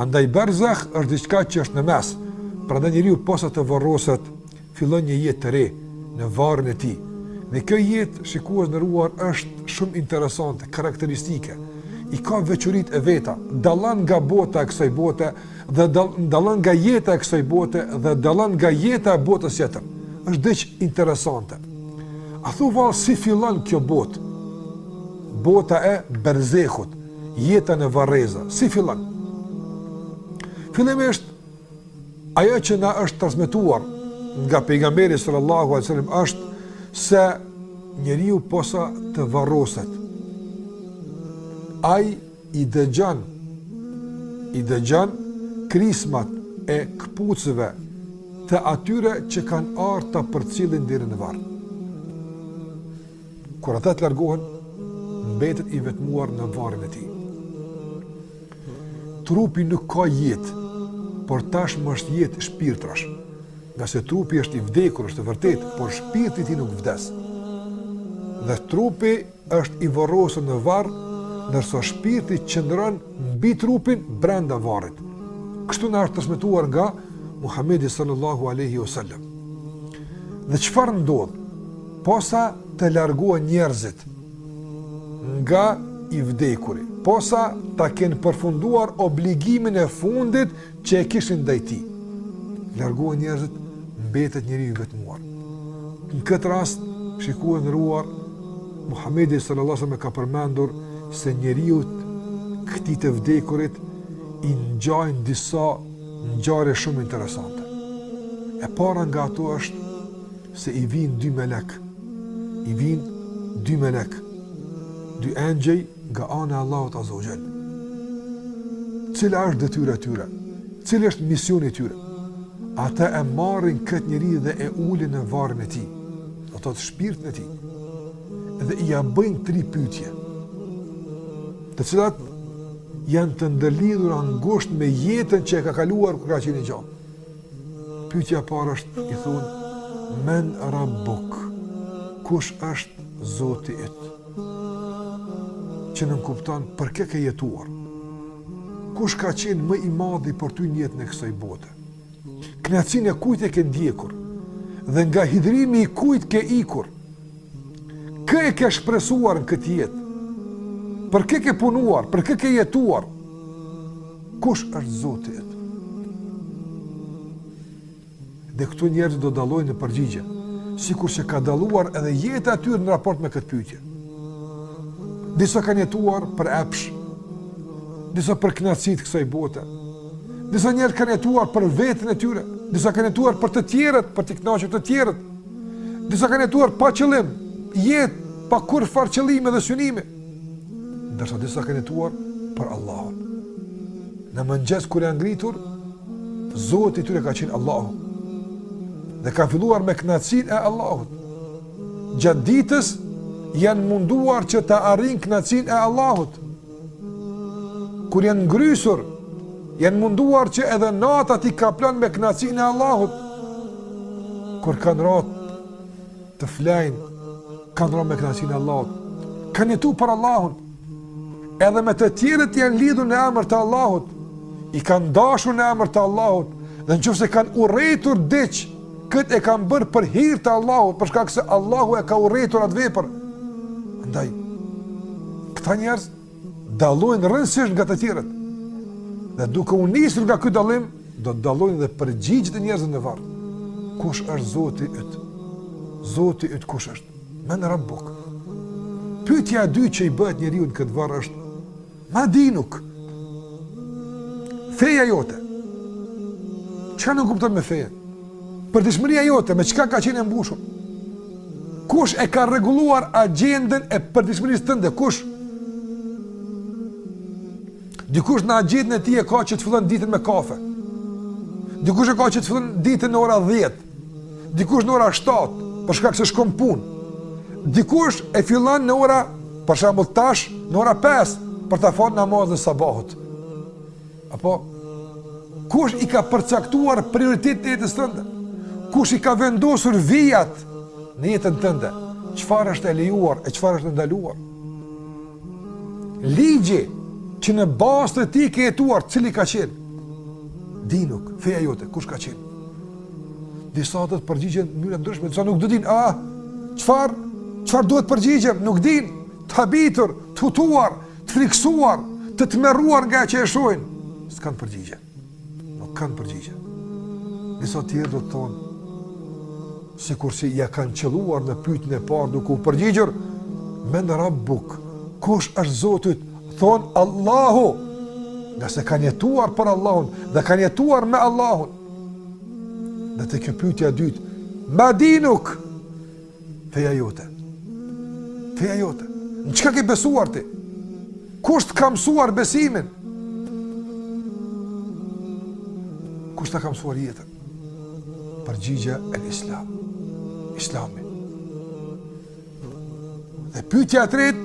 Andaj barzakh është diçka që është në mes. Prandaj njeriu posa të varroset, fillon një jetë të re në varrin e tij. Dhe kjo jetë, shikues nderuar, është shumë interesante, karakteristike. I ka veçoritë e veta, dallon nga bota e kësaj bote dhe dallon nga jeta e kësaj bote dhe dallon nga jeta e botës tjetër. Është diçka interesante. A thuva si fillon kjo botë? Bota e berzehut, jeta në varreza, si fillon? Fillimisht ajo që na është transmetuar nga pejgamberi sallallahu alaihi wasallam është se njeriu posa të varroset. Ai i dëgjon krismat e këpucëve të atyre që kanë ardhur ta përcjellin deri në varr. Kur ata të largohen, mbetet i vetmuar në varrin e tij. Trupi nuk ka jetë, por tashmë është jetë shpirtrash. Nga se trupi është i vdekur, është vërtet, por shpirti i tij nuk vdes. Dhe trupi është i varrosur në varr, ndërsa shpirti qëndron mbi trupin brenda varrit. Kështu na është transmetuar nga Muhamedi sallallahu alaihi wasallam. Dhe çfarë ndodh? Posa të largohen njerëzit nga i vdekuri, posa ta kenë përfunduar obligimin e fundit që e kishin ndaj tij. Largohen njerëzit, mbetet njeriu i vetmuar. Në këtë rast, shikues nderuar, Muhamedi sallallahu alaihi wasallam ka përmendur se njeriu këtij të vdekurit i ngjajnë disa ngjarje shumë interesante. E para nga ato është se i vinë dy melek. I vinë dy melek, dy engjëj nga ana e Allahut azza wa jall. Cila është detyra e tyre? Cili është misioni i tyre? Ata e marrin këtë njeri dhe e ulin në varrin e tij, do të thotë shpirtin e tij, dhe i ja bëjnë 3 pyetje, të cilat janë të ndërlidhura ngushtë me jetën që e ka kaluar kur ka qenë i gjallë. Pyetja e parë është, i thonë, men rabbuk, kush është Zoti yt? Që nuk kupton për kë ke jetuar. Kush ka qenë më i madhi për ty në jetën e kësaj bote? Kënaqësinë e kujt e ke ndjekur? Dhe nga hidhrimi i kujt ke ikur? Kë e ke shpresuar në këtë jetë? Për kë ke punuar? Për kë ke jetuar? Kush është Zoti yt? Dhe këtu njerëz do dallojnë në përgjigje, sikur që ka dalluar edhe jeta e tyre në raport me këtë pyetje. Disa kanë jetuar për epsh, disa për kënaqësitë kësaj bote. Disa njerëz kanë jetuar për veten e tyre, disa kanë jetuar për të tjerët, për të kënaqur të tjerët. Disa kanë jetuar pa qëllim, jetë pa kur farë qëllime dhe synime. Ndërsa disa kanë jetuar për Allahun. Në mëngjes kur janë ngritur, Zoti i tyre ka qenë Allahu. Dhe ka filluar me kënaqësinë e Allahut. Gjatë ditës janë munduar që të arrijnë kënaqësinë e Allahut. Kur janë ngrysur, janë munduar që edhe nata t'i kaplan me kënaqësinë e Allahut. Kur kanë rrotë të flajnë, kanë rrotë me kënaqësinë e Allahut. Kanë jetuar për Allahun. Edhe me të tjerët janë lidhur në emër të Allahut. I kanë dashur në emër të Allahut. Dhe nëse kanë urrëtur diç, këtë e kanë bërë për hir të Allahut, për shkak se Allahu e ka urrëtur atë vepër. Andaj, këta njerëz dallojnë rrësisht nga të tjerët. Dhe duke u nisur nga ky dallim, do të dallojnë dhe përgjigjet e njerëzve në varr. Kush është Zoti yt? Zoti yt kush është? Men rabbuk. Pyetja e dytë që i bëhet njeriu në këtë varr është: ma dinuk? Feja jote. Çka nuk kupton me fejen? Për dëshmëria jote, me çka ka qenë mbushur? Kush e ka rregulluar agjendën e përditshmërisë tënde? Kush? Dikush në agjendën e tij e ka që të fillon ditën me kafe. Dikush e ka që të fillon ditën në ora 10. Dikush në ora 7, për shkak se shkon punë. Dikush e fillon në ora, për shembull tash, në ora 5 për ta falë namazin e sabahut. Apo kush i ka përcaktuar prioritetet e jetës tënde? Kush i ka vendosur vijat në jetën tënde? Çfarë është e lejuar e çfarë është ndaluar? Ligji që në bazë të tij ke jetuar, cili ka qenë? dinuk, feja jote, kush ka qenë? Disa të përgjigjen në mënyrë ndryshme, disa nuk do din, çfarë duhet përgjigjem? Nuk din, të habitur, të hutuar, të friksuar, të tmerruar nga që e shohin, s'kan përgjigje. Nuk kanë përgjigje. Disa tjerë do të thonë, sikur si ja kanë qelluar në pyetjen e parë duke u përgjigjur, men rabbuk, kush është Zoti? Thon Allahu, nëse kanë jetuar për Allahun dhe kanë jetuar me Allahun. Dhe të kjo pyetja e dytë, ma dinuk, feja jote. Feja jote. Në çka ke besuar ti? Kush të ka mësuar besimin? Kush të ka mësuar jetën? Përgjigja e Islam. Islami. Dhe pyetja e tretë,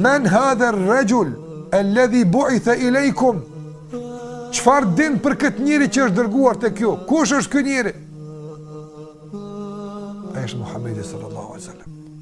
men hadha ar-rajul alladhi bu'itha ilaykum? Çfarë din për këtë njeri që është dërguar te kjo? Kush është ky njeri? Ai është Muhamedi sallallahu alaihi wasallam.